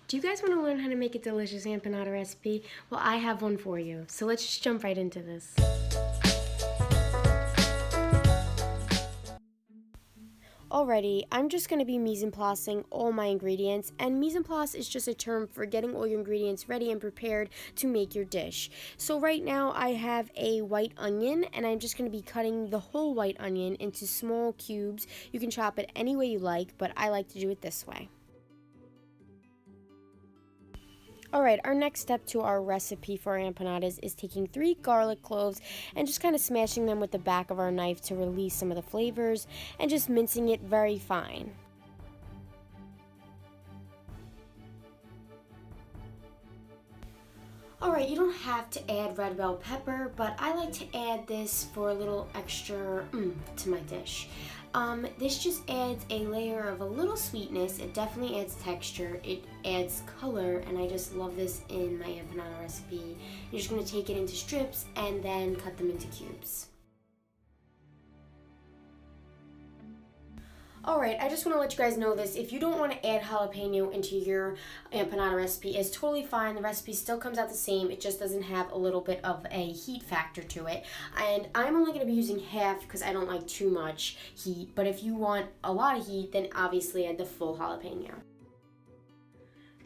Do you guys want to learn how to make a delicious empanada recipe? Well, I have one for you. So let's just jump right into this. Alrighty, I'm just going to be mise en placing all my ingredients, and mise en place is just a term for getting all your ingredients ready and prepared to make your dish. So right now I have a white onion, and I'm just going to be cutting the whole white onion into small cubes. You can chop it any way you like, but I like to do it this way. Alright, our next step to our recipe for our empanadas is taking 3 garlic cloves and just kind of smashing them with the back of our knife to release some of the flavors and just mincing it very fine. Alright, you don't have to add red bell pepper, but I like to add this for a little extra to my dish. This just adds a layer of a little sweetness. It definitely adds texture. It adds color, and I just love this in my empanada recipe. You're just going to take it into strips and then cut them into cubes. Alright, I just want to let you guys know this. If you don't want to add jalapeno into your empanada recipe, it's totally fine. The recipe still comes out the same. It just doesn't have a little bit of a heat factor to it. And I'm only going to be using half because I don't like too much heat. But if you want a lot of heat, then obviously add the full jalapeno.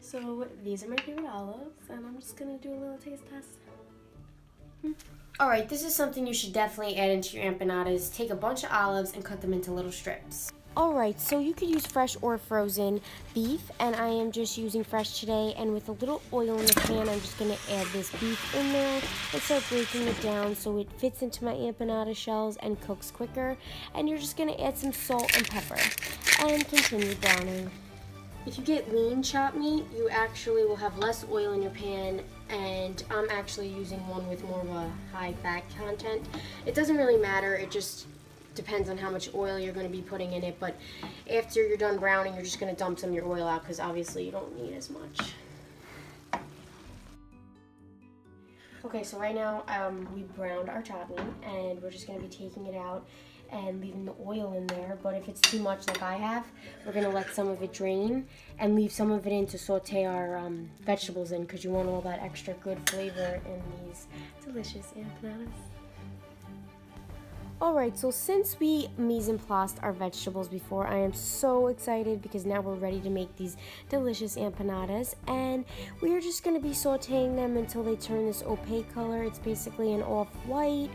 So these are my favorite olives, and I'm just going to do a little taste test. Alright, this is something you should definitely add into your empanadas. Take a bunch of olives and cut them into little strips. Alright, so you could use fresh or frozen beef, and I am just using fresh today, and with a little oil in the pan, I'm just going to add this beef in there and start breaking it down so it fits into my empanada shells and cooks quicker. And you're just going to add some salt and pepper and continue browning. If you get lean chopped meat, you actually will have less oil in your pan, and I'm actually using one with more of a high fat content. It doesn't really matter, it just depends on how much oil you're going to be putting in it, but after you're done browning, you're just going to dump some of your oil out because obviously you don't need as much. Okay, so right now we browned our chopped meat, and we're just going to be taking it out and leaving the oil in there. But if it's too much like I have, we're going to let some of it drain and leave some of it in to saute our vegetables in, because you want all that extra good flavor in these delicious empanadas. Alright, so since we mise en placed our vegetables before, I am so excited because now we're ready to make these delicious empanadas, and we are just going to be sauteing them until they turn this opaque color. It's basically an off-white,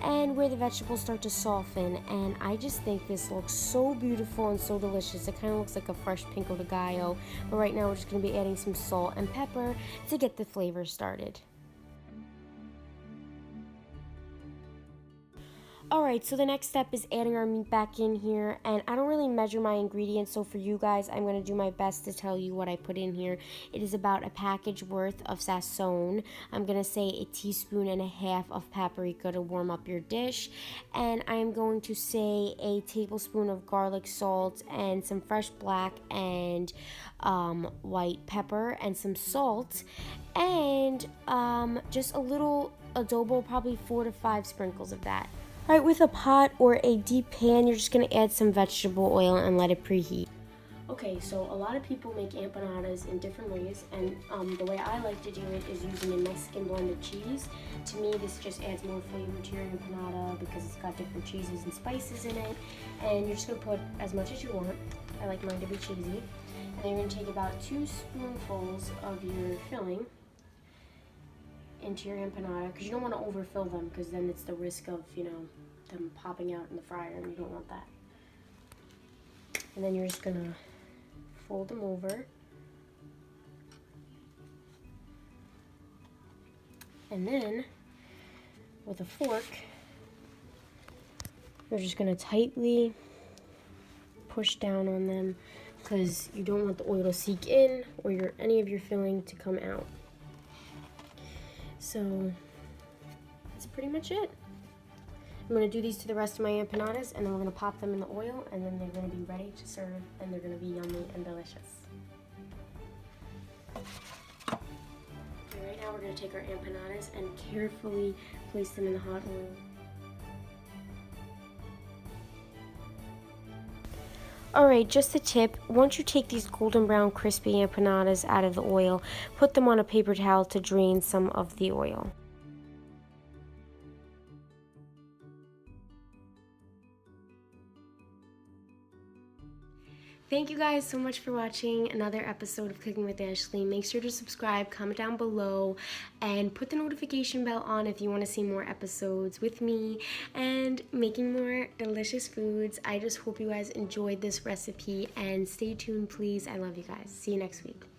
and where the vegetables start to soften, and I just think this looks so beautiful and so delicious. It kind of looks like a fresh pico de gallo, but right now we're just going to be adding some salt and pepper to get the flavor started. Alright, so the next step is adding our meat back in here, and I don't really measure my ingredients, so for you guys, I'm going to do my best to tell you what I put in here. It is about a package worth of sazon. I'm going to say a teaspoon and a half of paprika to warm up your dish, and I'm going to say a tablespoon of garlic salt and some fresh black and white pepper and some salt, and just a little adobo, probably 4 to 5 sprinkles of that. Alright, with a pot or a deep pan, you're just going to add some vegetable oil and let it preheat. Okay, so a lot of people make empanadas in different ways, and the way I like to do it is using a Mexican blended cheese. To me, this just adds more flavor to your empanada because it's got different cheeses and spices in it, and you're just going to put as much as you want. I like mine to be cheesy. And then you're going to take about 2 spoonfuls of your filling into your empanada, because you don't want to overfill them, because then it's the risk of, them popping out in the fryer, and you don't want that. And then you're just going to fold them over. And then, with a fork, you're just going to tightly push down on them, because you don't want the oil to seep in or any of your filling to come out. So that's pretty much it. I'm going to do these to the rest of my empanadas, and then we're going to pop them in the oil, and then they're going to be ready to serve, and they're going to be yummy and delicious. Okay, right now we're going to take our empanadas and carefully place them in the hot oil. Alright, just a tip. Once you take these golden brown crispy empanadas out of the oil, put them on a paper towel to drain some of the oil. Thank you guys so much for watching another episode of Cooking with Ashley. Make sure to subscribe, comment down below, and put the notification bell on if you want to see more episodes with me and making more delicious foods. I just hope you guys enjoyed this recipe, and stay tuned, please. I love you guys. See you next week.